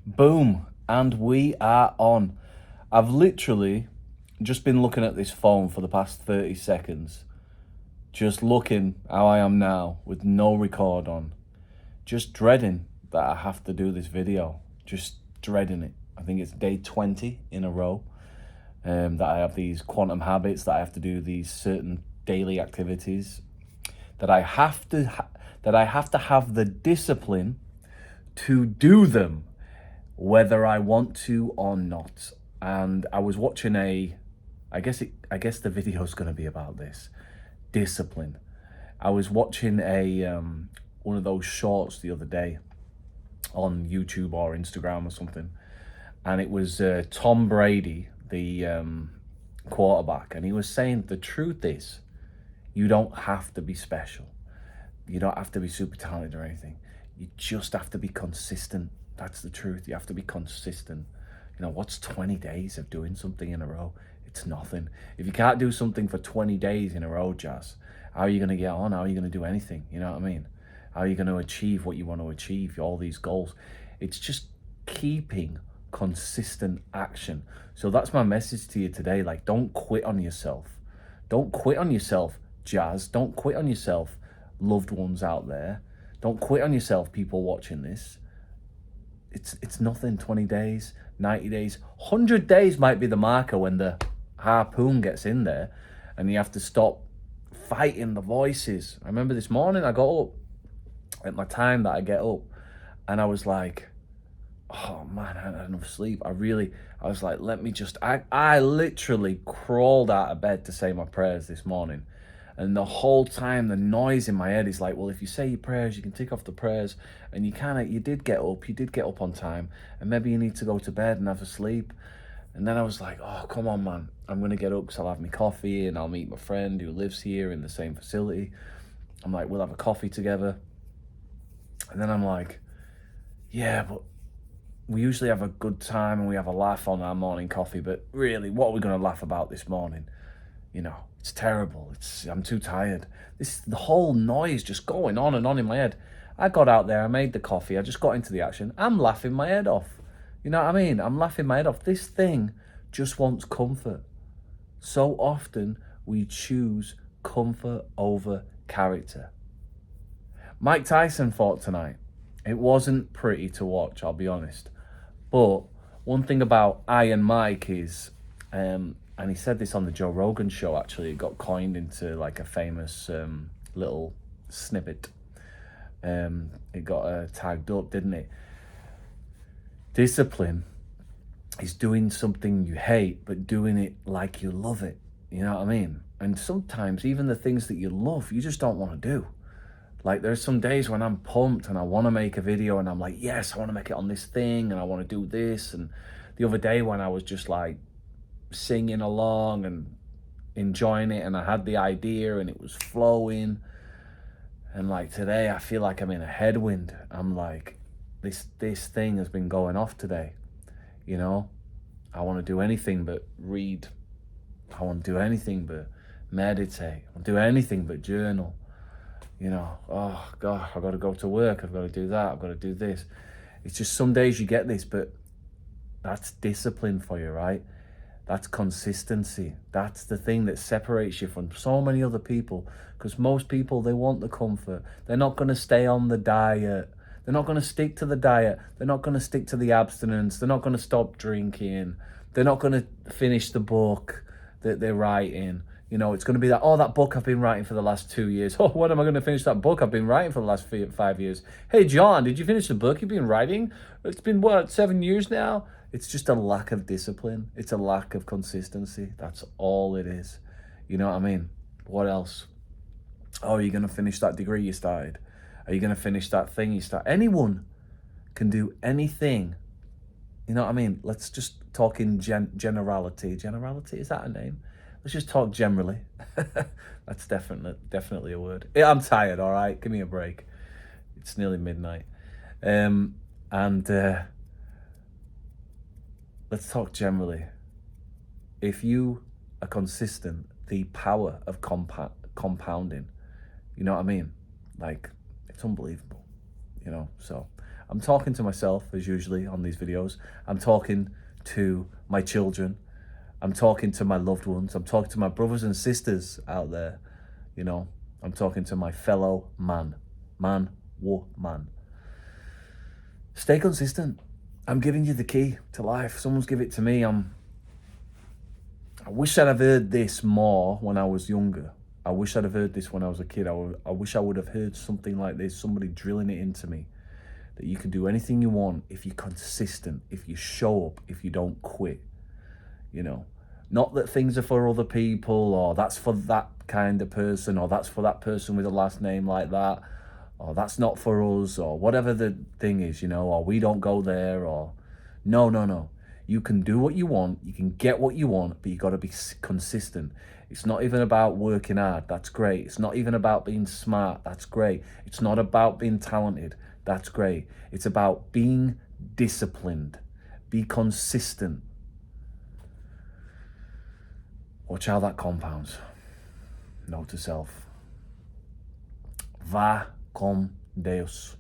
Boom, and we are on. I've literally just been looking at this phone for the past 30 seconds, just looking how I am now with no record on, just dreading that I have to do this video, just dreading it. I think it's day 20 in a row that I have these quantum habits, that I have to do these certain daily activities, that I have to have the discipline to do them whether I want to or not. And I was watching I guess the video is going to be about this discipline. I was watching one of those shorts the other day on YouTube or Instagram or something, and it was Tom Brady, the quarterback, and he was saying the truth is you don't have to be special. You don't have to be super talented or anything. You just have to be consistent. That's the truth. You have to be consistent. You know, what's 20 days of doing something in a row? It's nothing. If you can't do something for 20 days in a row, Jazz, how are you going to get on? How are you going to do anything? You know what I mean? How are you going to achieve what you want to achieve, all these goals? It's just keeping consistent action. So that's my message to you today. Like, don't quit on yourself. Don't quit on yourself, Jazz. Don't quit on yourself, loved ones out there. Don't quit on yourself, people watching this. It's nothing. 20 days, 90 days, 100 days might be the marker when the harpoon gets in there and you have to stop fighting the voices. I remember this morning I got up at my time that I get up and I was like, oh man, I hadn't had enough sleep. I was like, I literally crawled out of bed to say my prayers this morning. And the whole time, the noise in my head is like, well, if you say your prayers, you can tick off the prayers. And you did get up on time. And maybe you need to go to bed and have a sleep. And then I was like, oh, come on, man. I'm going to get up because I'll have my coffee and I'll meet my friend who lives here in the same facility. I'm like, we'll have a coffee together. And then I'm like, yeah, but we usually have a good time and we have a laugh on our morning coffee. But really, what are we going to laugh about this morning? You know, it's terrible. I'm too tired. The whole noise just going on and on in my head. I got out there, I made the coffee, I just got into the action. I'm laughing my head off. You know what I mean? I'm laughing my head off. This thing just wants comfort. So often we choose comfort over character. Mike Tyson fought tonight. It wasn't pretty to watch, I'll be honest. But one thing about Iron Mike is, and he said this on the Joe Rogan show, actually. It got coined into like a famous little snippet. It got tagged up, didn't it? Discipline is doing something you hate, but doing it like you love it. You know what I mean? And sometimes even the things that you love, you just don't want to do. Like, there's some days when I'm pumped and I want to make a video and I'm like, yes, I want to make it on this thing and I want to do this. And the other day when I was just like singing along and enjoying it and I had the idea and it was flowing, and like today I feel like I'm in a headwind. I'm like, this thing has been going off today. You know, I want to do anything but read. I want to do anything but meditate. I want to do anything but journal. You know, oh God, I've got to go to work. I've got to do that. I've got to do this. It's just some days you get this, but that's discipline for you, right? That's consistency. That's the thing that separates you from so many other people. Because most people, they want the comfort. They're not going to stay on the diet. They're not going to stick to the diet. They're not going to stick to the abstinence. They're not going to stop drinking. They're not going to finish the book that they're writing. You know, it's going to be that book I've been writing for the last 2 years. Oh, when am I going to finish that book I've been writing for the last 5 years? Hey, John, did you finish the book you've been writing? It's been, 7 years now? It's just a lack of discipline. It's a lack of consistency. That's all it is. You know what I mean? What else? Oh, are you going to finish that degree you started? Are you going to finish that thing you started? Anyone can do anything. You know what I mean? Let's just talk in generality. Generality, is that a name? Let's just talk generally. That's definitely a word. Yeah, I'm tired, all right? Give me a break. It's nearly midnight. Let's talk generally. If you are consistent, the power of compounding, you know what I mean? Like, it's unbelievable, you know? So I'm talking to myself, as usually on these videos. I'm talking to my children. I'm talking to my loved ones. I'm talking to my brothers and sisters out there. You know, I'm talking to my fellow man, woman. Stay consistent. I'm giving you the key to life. Someone's give it to me. I wish I'd have heard this more when I was younger. I wish I'd have heard this when I was a kid. I wish I would have heard something like this, somebody drilling it into me, that you can do anything you want if you're consistent, if you show up, if you don't quit. You know, not that things are for other people, or that's for that kind of person, or that's for that person with a last name like that, or that's not for us, or whatever the thing is, you know, or we don't go there, or no. You can do what you want, you can get what you want, but you got to be consistent. It's not even about working hard, that's great. It's not even about being smart, that's great. It's not about being talented, that's great. It's about being disciplined. Be consistent. Watch how that compounds. Note to self. Va com Deus.